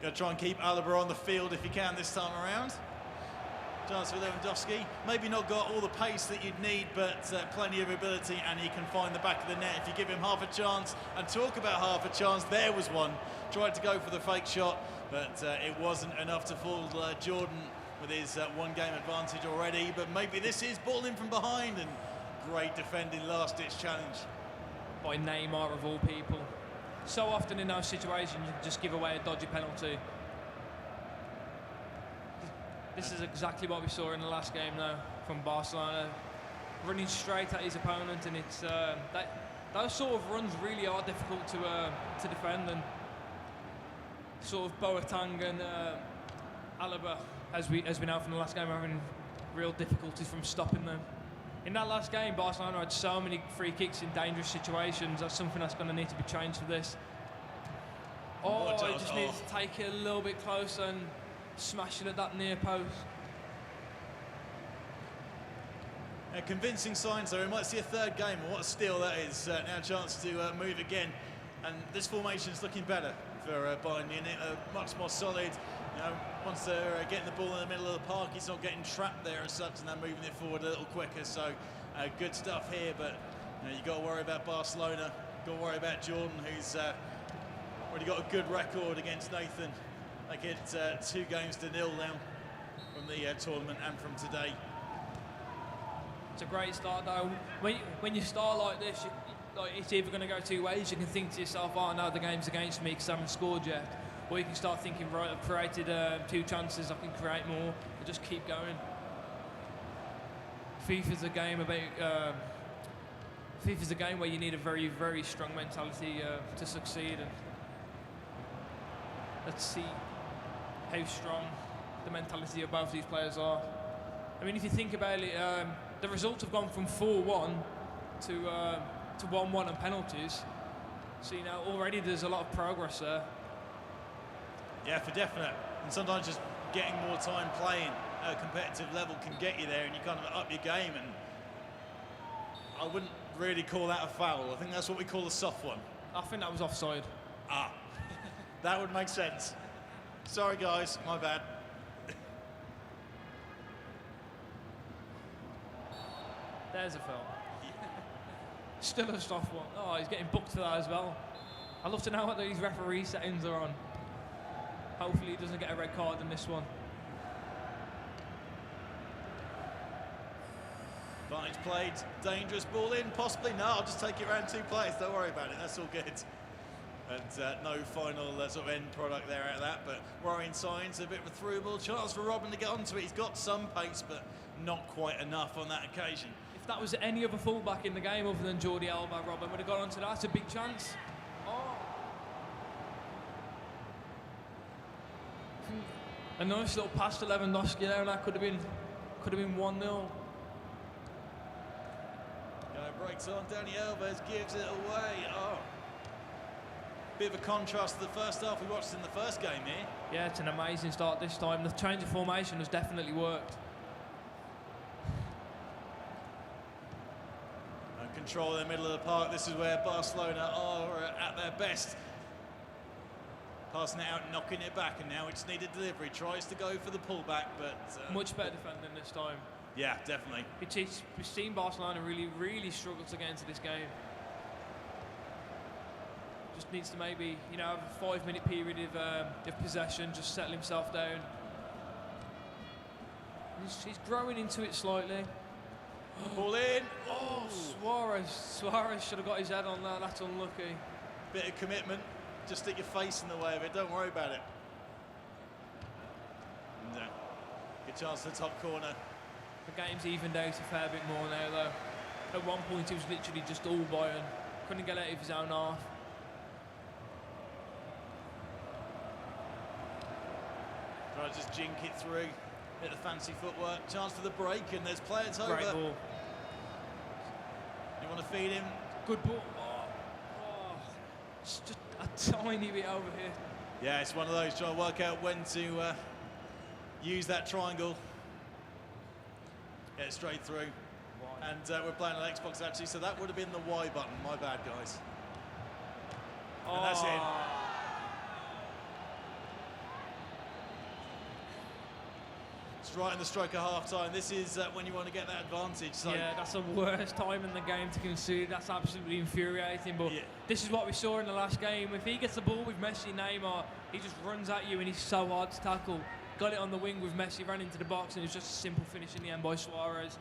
Going to try and keep Alaba on the field if he can this time around. Chance for Lewandowski. Maybe not got all the pace that you'd need, but plenty of ability, and he can find the back of the net if you give him half a chance. And talk about half a chance, there was one. Tried to go for the fake shot, but it wasn't enough to fool Jordan with his one-game advantage already. But maybe this is ball in from behind, and great defending last-ditch challenge.
By Neymar of all people. So often in those situations, you just give away a dodgy penalty. This is exactly what we saw in the last game now from Barcelona. Running straight at his opponent, and it's those sort of runs really are difficult to defend, and sort of Boateng and Alaba, as we know from the last game, are having real difficulties from stopping them. In that last game, Barcelona had so many free kicks in dangerous situations. That's something that's going to need to be changed for this. Oh, he just needs to take it a little bit closer and smash it at that near post.
Convincing signs though, we might see a third game, and what a steal that is. Now a chance to move again, and this formation is looking better for Bayern Munich, much more solid. You know, once they're getting the ball in the middle of the park, he's not getting trapped there as such, and they're moving it forward a little quicker. So good stuff here, but you know, you've got to worry about Barcelona, got to worry about Jordan, who's already got a good record against Nathan. They get 2-0 now from the tournament and from today.
It's a great start though. When you start like this, it's either going to go two ways. You can think to yourself, oh no, the game's against me because I haven't scored yet. Or you can start thinking, right, I've created 2 chances, I can create more, and just keep going. FIFA's a game about... FIFA's a game where you need a very, very strong mentality to succeed. And let's see how strong the mentality of both these players are. I mean, if you think about it, the results have gone from 4-1 to 1-1 on penalties. So, you know, already there's a lot of progress there.
Yeah, for definite. And sometimes just getting more time playing at a competitive level can get you there, and you kind of up your game. And I wouldn't really call that a foul. I think that's what we call a soft one.
I think that was offside.
Ah, that would make sense. Sorry, guys, my bad.
There's a foul. Still a soft one. Oh, he's getting booked for that as well. I'd love to know what these referee settings are on. Hopefully he doesn't get a red card in this one.
Advantage played, dangerous ball in, possibly. No, I'll just take it around 2 players, don't worry about it, that's all good. And no final sort of end product there out of that, but worrying signs, a bit of a through ball. Chance for Robin to get onto it. He's got some pace, but not quite enough on that occasion.
If that was any other fullback in the game other than Jordi Alba, Robin would have got onto that. That's a big chance. Oh. A nice little pass to Lewandowski there, and that could have been 1-0.
Breaks on, Dani Alves gives it away. Oh. Bit of a contrast to the first half we watched in the first game here.
Yeah, it's an amazing start this time. The change of formation has definitely worked.
And control in the middle of the park. This is where Barcelona are at their best. Passing it out, knocking it back, and now it's needed delivery. Tries to go for the pullback, but...
much better defending this time.
Yeah, definitely.
We've seen Barcelona really, really struggle to get into this game. Just needs to maybe, you know, have a 5-minute period of possession, just settle himself down. He's growing into it slightly.
Ball in.
Oh, Suarez should have got his head on that. That's unlucky.
Bit of commitment. Just stick your face in the way of it. Don't worry about it. And, good chance to the top corner.
The game's evened out a fair bit more now, though. At one point, it was literally just all Bayern. Couldn't get out of his own half.
Try to just jink it through. Bit of fancy footwork. Chance for the break, and there's players over.
Great ball.
You want to feed him?
Good ball. Oh. It's just a tiny bit over here.
Yeah, it's one of those. Trying to work out when to use that triangle. Get it straight through. And we're playing on Xbox actually, so that would have been the Y button. My bad, guys. And that's it. It's right in the stroke of half time. This is when you want to get that advantage. So
yeah, that's the worst time in the game to concede. That's absolutely infuriating. But
yeah.
This is what we saw in the last game. If he gets the ball with Messi, Neymar, he just runs at you and he's so hard to tackle. Got it on the wing with Messi, ran into the box, and it was just a simple finish in the end by Suarez.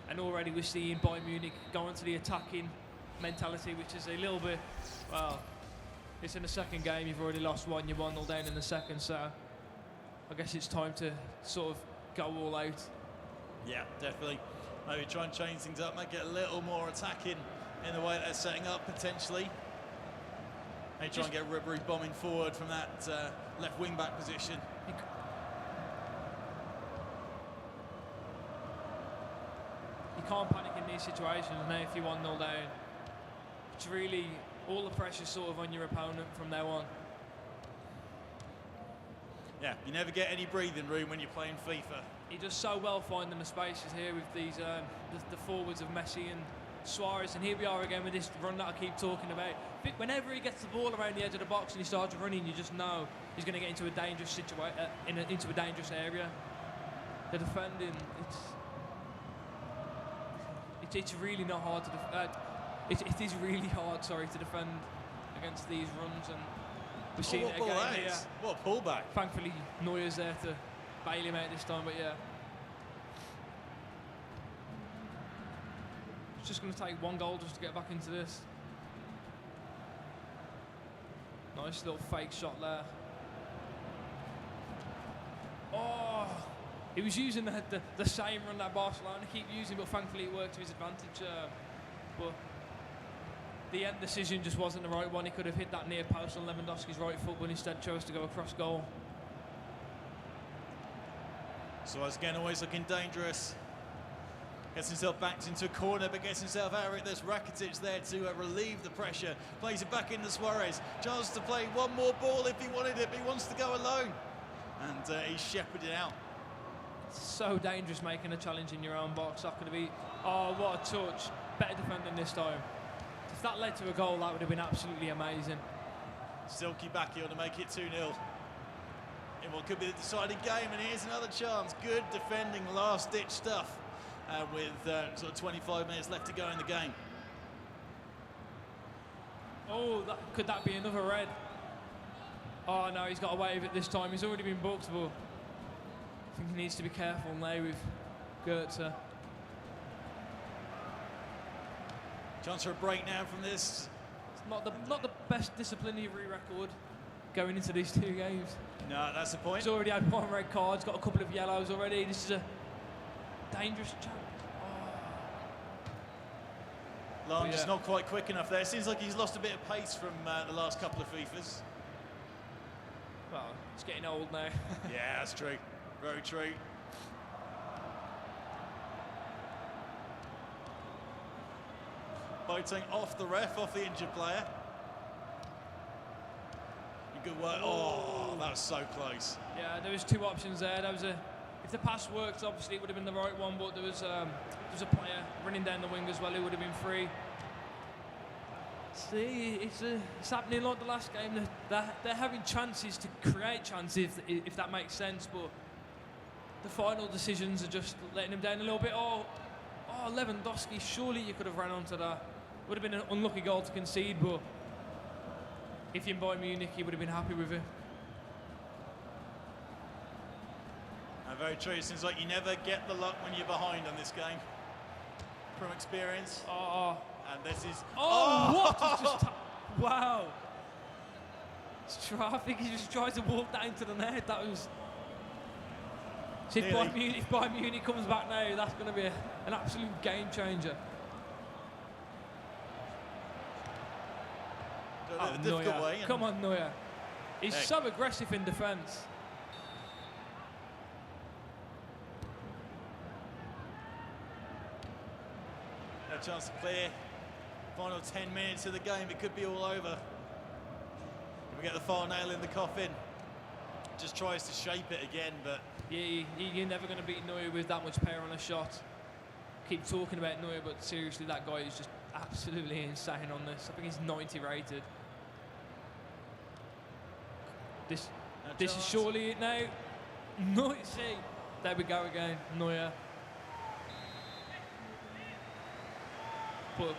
And already we're seeing Bayern Munich go into the attacking mentality, which is a little bit, well, it's in the second game, you've already lost one, you're 1-0 down in the second, so I guess it's time to sort of go all out.
Yeah, definitely. Maybe try and change things up, make it a little more attacking in the way they're setting up, potentially. Maybe try and get Ribery bombing forward from that left wing-back position.
you can't panic in these situations. Now, if you're 1-0 down, it's really all the pressure's sort of on your opponent from now on.
Yeah, you never get any breathing room when you're playing FIFA.
He does so well finding the spaces here with these the forwards of Messi and Suarez, and here we are again with this run that I keep talking about. I think whenever he gets the ball around the edge of the box and he starts running, you just know he's going to get into a dangerous situation, into a dangerous area. The defending, it's really not hard to it is really hard, sorry, to defend against these runs, and we've seen it again here.
What a pullback!
Thankfully, Neuer's there to bail him out this time, but yeah. It's just going to take one goal just to get back into this. Nice little fake shot there. Oh, he was using the same run that Barcelona keep using, but thankfully it worked to his advantage. But the end decision just wasn't the right one. He could have hit that near post on Lewandowski's right foot, but instead chose to go across goal.
So again, always looking dangerous. Gets himself backed into a corner, but gets himself out of it. There's Rakitic there to relieve the pressure. Plays it back into Suarez. Chance to play one more ball if he wanted it, but he wants to go alone. And he's shepherded out.
So dangerous making a challenge in your own box. That could be, oh, what a touch. Better defending this time. If that led to a goal, that would have been absolutely amazing.
Silky back here to make it 2-0. In what could be the deciding game, and here's another chance. Good defending, last-ditch stuff. With sort of 25 minutes left to go in the game.
Oh, could that be another red? Oh no, he's got away with it this time. He's already been booked, but I think he needs to be careful now with Goetze.
Chance for a break now from this.
It's not the best disciplinary record going into these two games.
No, that's the point.
He's already had 1 red card, he's got a couple of yellows already. This is a dangerous chance.
LAN just not quite quick enough there. It seems like he's lost a bit of pace from the last couple of FIFAs.
Well, he's getting old now.
Yeah, that's true. Very true. Boateng off the ref, off the injured player. Good work. Oh, that was so close.
Yeah, there was 2 options there. There was if the pass worked, obviously it would have been the right one, but there was a player running down the wing as well who would have been free. See, it's happening like the last game. They're having chances to create chances, if that makes sense, but the final decisions are just letting them down a little bit. Oh, Lewandowski, surely you could have ran onto that. Would have been an unlucky goal to concede, but if you're in Bayern Munich, you would have been happy with it.
Very true. It seems like you never get the luck when you're behind on this game. From experience.
Oh.
And this is...
What? Just wow. I think he just tried to walk that into the net. That was... See, if Bayern Munich comes back now, that's going to be an absolute game changer.
A difficult way.
Come on, Neuer. He's so aggressive in defence.
No chance to clear. Final 10 minutes of the game, it could be all over. If we get the final nail in the coffin, just tries to shape it again, but...
Yeah, you're never going to beat Neuer with that much power on a shot. Keep talking about Neuer, but seriously, that guy is just absolutely insane on this. I think he's 90 rated. This is surely it now. No, see, there we go again, Neuer. But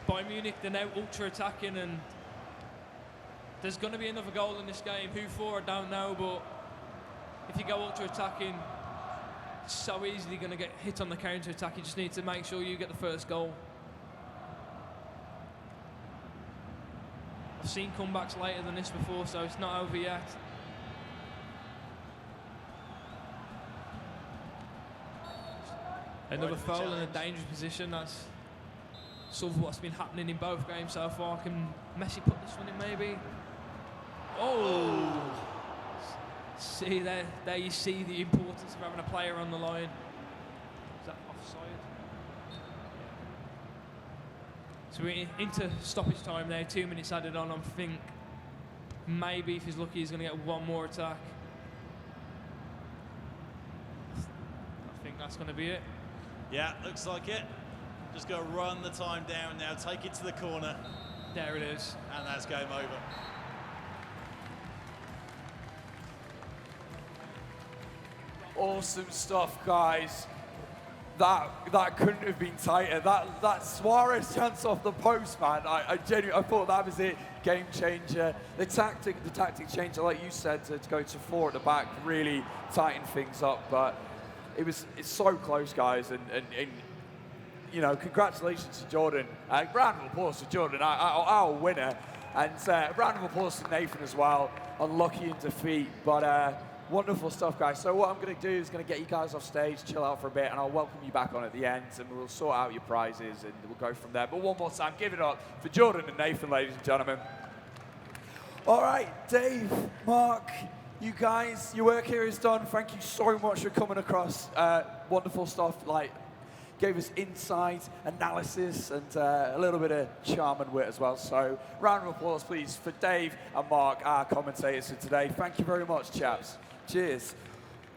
Bayern Munich, they're now ultra-attacking, and there's going to be another goal in this game. Who for, I don't know, but if you go ultra-attacking, it's so easily going to get hit on the counter-attack. You just need to make sure you get the first goal. I've seen comebacks later than this before, so it's not over yet. Another foul in a dangerous position. That's sort of what's been happening in both games so far. Can Messi put this one in maybe? Oh! See, there you see the importance of having a player on the line. Is that offside? So we're into stoppage time there, 2 minutes added on. I think maybe if he's lucky, he's going to get one more attack. I think that's going to be it.
Yeah, looks like it. Just got to run the time down now, take it to the corner.
There it is.
And that's game over.
Awesome stuff, guys. That couldn't have been tighter. That Suarez chance off the post, man. I genuinely thought that was it. Game changer. The tactic changer, like you said, to go to 4 at the back really tightened things up. But it's so close, guys, and you know, congratulations to Jordan. Round of applause to Jordan, our winner, and round of applause to Nathan as well. Unlucky in defeat, but. Wonderful stuff, guys. So what I'm going to do is going to get you guys off stage, chill out for a bit, and I'll welcome you back on at the end, and we'll sort out your prizes, and we'll go from there. But one more time, give it up for Jordan and Nathan, ladies and gentlemen. All right, Dave, Mark, you guys, your work here is done. Thank you so much for coming across. Wonderful stuff, like, gave us insight, analysis, and a little bit of charm and wit as well. So round of applause, please, for Dave and Mark, our commentators for today. Thank you very much, chaps. Cheers.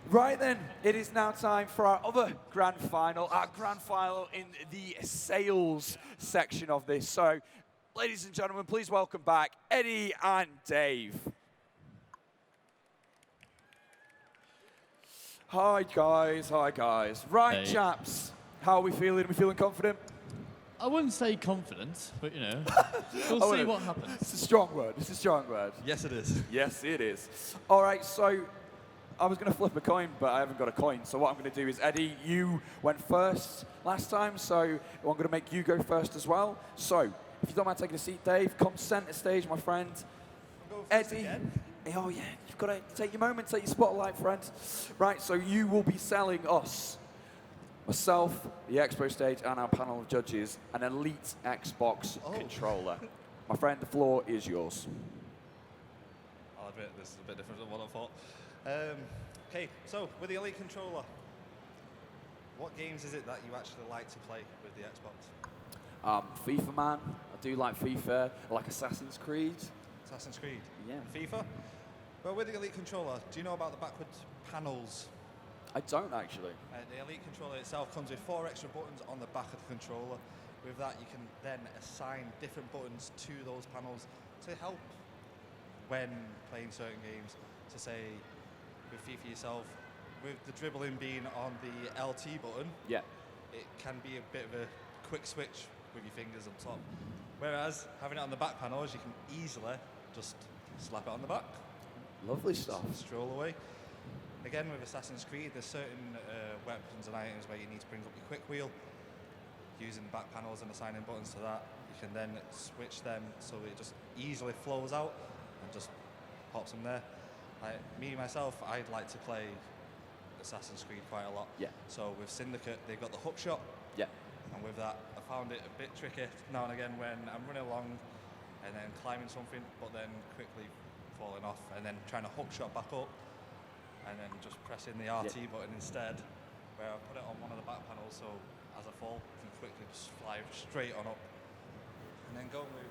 Right then, it is now time for our other grand final in the sales section of this. So, ladies and gentlemen, please welcome back Eddie and Dave. Hi, guys. Hi, guys. Right,
Hey.
chaps. How are we feeling? Are we feeling confident?
I wouldn't say confident, but you know, we'll see what happens.
It's a strong word. It's a strong word.
Yes, it is.
Yes, it is. All right, so I was going to flip a coin, but I haven't got a coin. So what I'm going to do is, Eddie, you went first last time, so I'm going to make you go first as well. So if you don't mind taking a seat, Dave, come center stage, my friend. Eddie. Oh, yeah, you've got to take your moment, take your spotlight, friend. Right, so you will be selling us, myself, the expo stage, and our panel of judges, an elite Xbox controller. My friend, the floor is yours.
I'll admit this is a bit different than what I thought. Okay, so with the Elite controller, what games is it that you actually like to play with the Xbox?
FIFA, man. I do like FIFA. I like Assassin's Creed.
Assassin's Creed?
Yeah.
FIFA? Well, with the Elite controller, do you know about the backward panels?
I don't actually.
The Elite controller itself comes with 4 extra buttons on the back of the controller. With that, you can then assign different buttons to those panels to help when playing certain games. To say, with FIFA yourself, with the dribbling being on the LT button,
yeah,
it can be a bit of a quick switch with your fingers on top. Whereas having it on the back panels, you can easily just slap it on the back.
Lovely stuff.
Stroll away. Again, with Assassin's Creed, there's certain weapons and items where you need to bring up your quick wheel. Using the back panels and assigning buttons to that, you can then switch them so it just easily flows out and just pops them there. Like me, myself, I'd like to play Assassin's Creed quite a lot.
Yeah.
So with Syndicate, they've got the hook shot.
Yeah.
And with that, I found it a bit tricky now and again when I'm running along and then climbing something, but then quickly falling off and then trying to hook shot back up and then just pressing the RT button instead, where I put it on one of the back panels so as I fall, I can quickly just fly straight on up. And then going with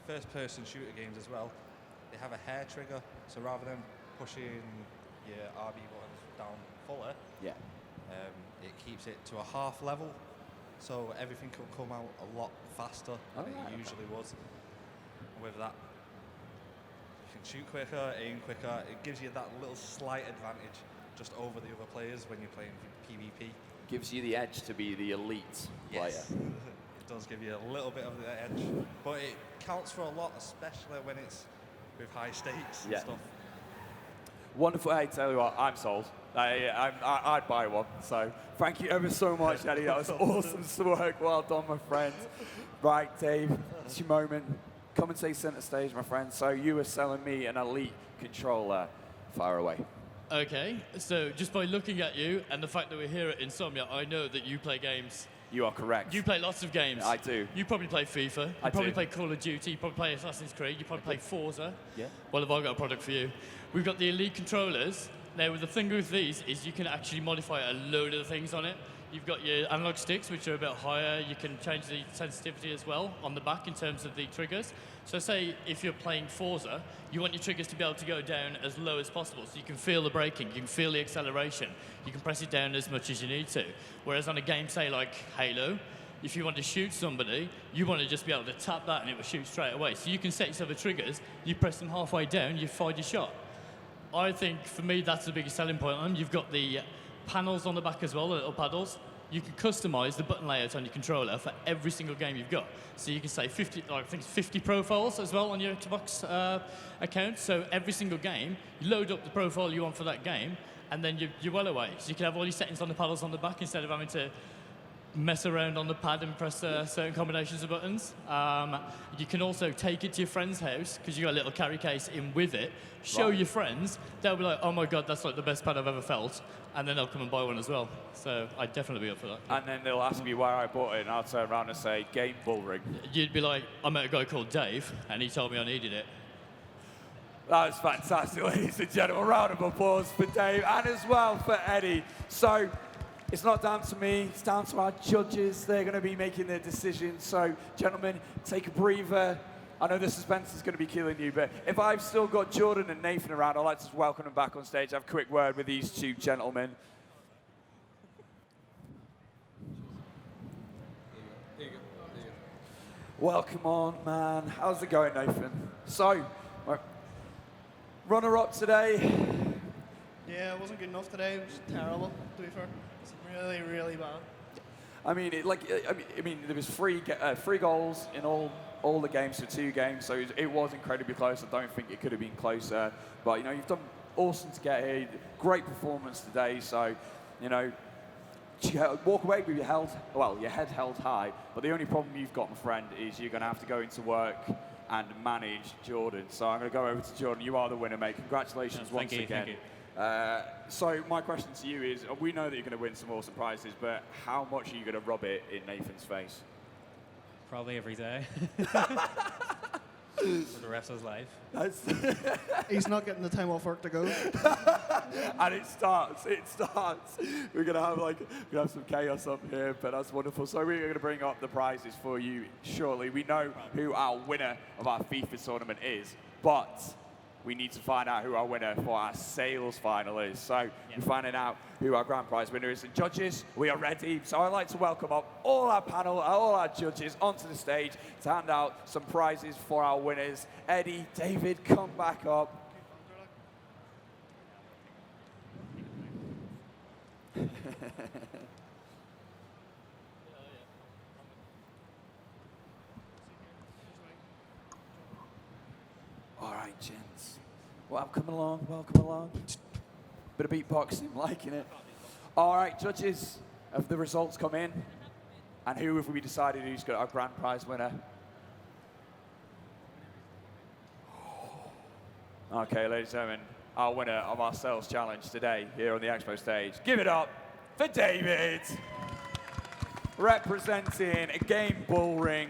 first-person shooter games as well, they have a hair trigger, so rather than pushing your RB buttons down fully, it keeps it to a half level, so everything can come out a lot faster than it usually was. With that, you can shoot quicker, aim quicker. It gives you that little slight advantage just over the other players when you're playing PvP.
Gives you the edge to be the elite player.
It does give you a little bit of the edge, but it counts for a lot, especially when it's with high stakes and stuff.
Wonderful. Hey, tell you what, I'm sold. I'd buy one. So thank you ever so much, Eddie. That was awesome work. Well done, my friend. Right, Dave, it's your moment. Come and take center stage, my friend. So you were selling me an elite controller. Fire away.
Okay, so just by looking at you and the fact that we're here at Insomnia, I know that you play games.
You are correct.
You play lots of games.
I do.
You probably play FIFA. You probably play Call of Duty. You probably play Assassin's Creed. You probably play Forza.
Yeah.
Well, have I got a product for you? We've got the Elite controllers. Now, the thing with these is you can actually modify a load of the things on it. You've got your analog sticks, which are a bit higher. You can change the sensitivity as well on the back in terms of the triggers. So say if you're playing Forza, you want your triggers to be able to go down as low as possible. So you can feel the braking, you can feel the acceleration. You can press it down as much as you need to. Whereas on a game, say like Halo, if you want to shoot somebody, you want to just be able to tap that and it will shoot straight away. So you can set yourself a triggers, you press them halfway down, you fired your shot. I think, for me, that's the biggest selling point on them. You've got the panels on the back as well, the little paddles. You can customize the button layout on your controller for every single game you've got. So you can say 50, I think it's 50 profiles as well on your Xbox account. So every single game, you load up the profile you want for that game, and then you're well away. So you can have all your settings on the paddles on the back instead of having to mess around on the pad and press certain combinations of buttons. You can also take it to your friend's house, because you've got a little carry case in with it, show your friends, they'll be like, oh my God, that's like the best pad I've ever felt, and then they'll come and buy one as well. So I'd definitely be up for that.
And then they'll ask me where I bought it, and I'll turn around and say, Game Bullring.
You'd be like, I met a guy called Dave, and he told me I needed it.
That was fantastic, ladies and gentlemen. Round of applause for Dave, and as well for Eddie. So, it's not down to me, it's down to our judges. They're going to be making their decisions. So, gentlemen, take a breather. I know the suspense is going to be killing you, but if I've still got Jordan and Nathan around, I'd like to welcome them back on stage. Have a quick word with these two gentlemen. Welcome on, man. How's it going, Nathan? So, runner-up today.
Yeah, it wasn't good enough today. It was terrible, to be fair. It's really, really bad.
I mean, there was three goals in all the games for 2 games, so it was incredibly close. I don't think it could have been closer. But you know, you've done awesome to get here. Great performance today. So, you know, walk away with your head held high. But the only problem you've got, my friend, is you're going to have to go into work and manage Jordan. So I'm going to go over to Jordan. You are the winner, mate. Congratulations once again.
Thank you.
So my question to you is, we know that you're going to win some awesome prizes, but how much are you going to rub it in Nathan's face?
Probably every day. For the rest of his life.
He's not getting the time off work to go.
And it starts. We're going to have some chaos up here, but that's wonderful. So we're going to bring up the prizes for you shortly. We know who our winner of our FIFA tournament is, but we need to find out who our winner for our sales final is. So we're finding out who our grand prize winner is. And judges, we are ready. So I'd like to welcome up all our panel, all our judges onto the stage to hand out some prizes for our winners. Eddie, David, come back up. All right, gents. Welcome along. Bit of beatboxing, liking it. All right, judges, have the results come in? And who have we decided who's got our grand prize winner? Okay, ladies and gentlemen, our winner of our sales challenge today here on the Expo stage. Give it up for David, representing a Game Bullring.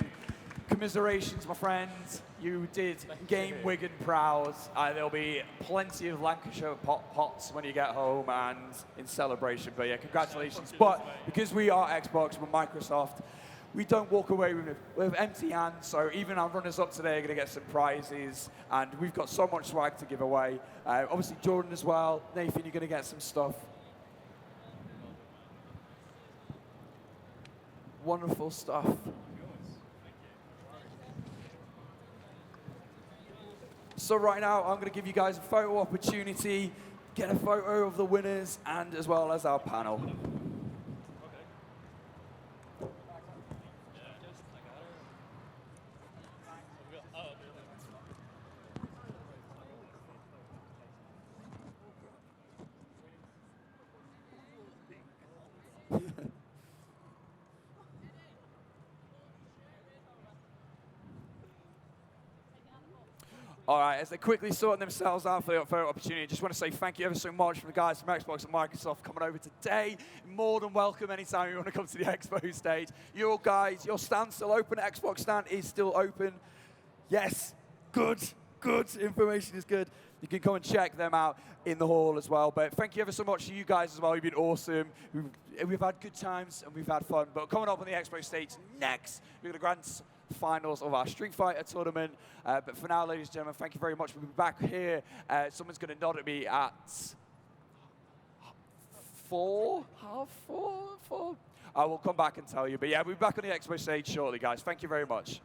Commiserations, my friends. You did Game Wigan proud. There'll be plenty of Lancashire pots when you get home and in celebration. But yeah, congratulations. But because we are Xbox, we're Microsoft, we don't walk away with empty hands. So even our runners-up today are going to get some prizes. And we've got so much swag to give away. Obviously, Jordan as well. Nathan, you're going to get some stuff. Wonderful stuff. So right now, I'm going to give you guys a photo opportunity, get a photo of the winners, and as well as our panel. All right, as they quickly sort themselves out for the photo opportunity, I just want to say thank you ever so much for the guys from Xbox and Microsoft coming over today. More than welcome anytime you want to come to the Expo stage. Your guys, your stand's still open. Xbox stand is still open. Yes, good information is good. You can come and check them out in the hall as well. But thank you ever so much to you guys as well. You've been awesome. We've had good times and we've had fun. But coming up on the Expo stage next, we've got the grand finals of our Street Fighter tournament. But for now, ladies and gentlemen, thank you very much. We'll be back here. Someone's going to nod at me at 4, half 4. I will come back and tell you. But yeah, we'll be back on the Expo stage shortly, guys. Thank you very much.